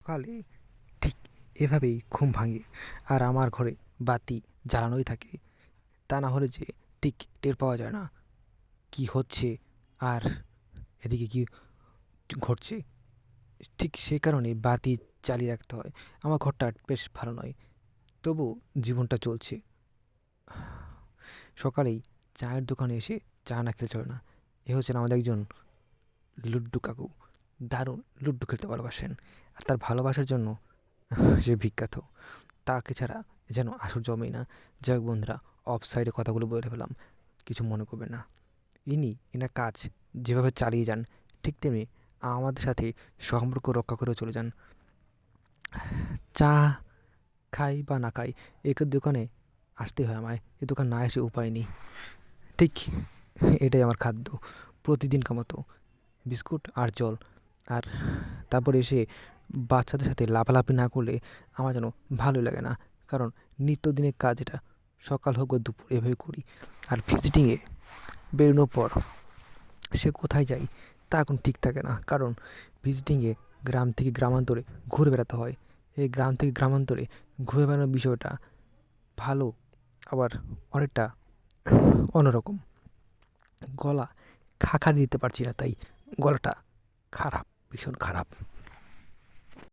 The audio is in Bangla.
সকালে ঠিক এভাবেই ঘুম ভাঙে, আর আমার ঘরে বাতি জ্বালানোই থাকে। তা না হলে যে ঠিক টের পাওয়া যায় না কি হচ্ছে আর এদিকে কি ঘটছে। ঠিক সেই কারণে বাতি চালিয়ে রাখতে হয়। আমার ঘরটা বেশ ভালো নয়, তবু জীবনটা চলছে। সকালেই চায়ের দোকানে এসে চা না খেলে চলে না। এ হচ্ছেন আমাদের একজন লুড্ডু কাকু। দারুণ লুড্ডু খেলতে ভালোবাসেন, আর তার ভালোবাসার জন্য সে বিখ্যাত। তাকে ছাড়া যেন আসর জমেই না। যাই হোক বন্ধুরা, অফ সাইডে কথাগুলো বলে ফেলাম, কিছু মনে করবেন না। এনার কাজ যেভাবে চালিয়ে যান, ঠিক তেমনি আমাদের সাথে সম্পর্ক রক্ষা করেও চলে যান। চা খাই বা না খাই, একের দোকানে আসতে হয় আমায়। এ দোকান না এসে উপায় নেই। ঠিক এটাই আমার খাদ্য, প্রতিদিনকার মতো বিস্কুট আর জল। আর তারপরে এসে বাচ্চাদের সাথে লাফালাফি না করলে আমার যেন ভালোই লাগে না। কারণ নিত্যদিনের কাজ এটা, সকাল হোক বা দুপুর এভাবে করি। আর ভিজিটিংয়ে বেরোনোর পর সে কোথায় যায় তা এখন ঠিক থাকে না। কারণ ভিজিটিংয়ে গ্রাম থেকে গ্রামান্তরে ঘুরে বেড়াতে হয়। এই গ্রাম থেকে গ্রামান্তরে ঘুরে বেড়ানোর বিষয়টা ভালো, আবার অনেকটা অন্যরকম। গলা খাকারি দিতে পারছি না, তাই গলাটা খারাপ, ভীষণ খারাপ।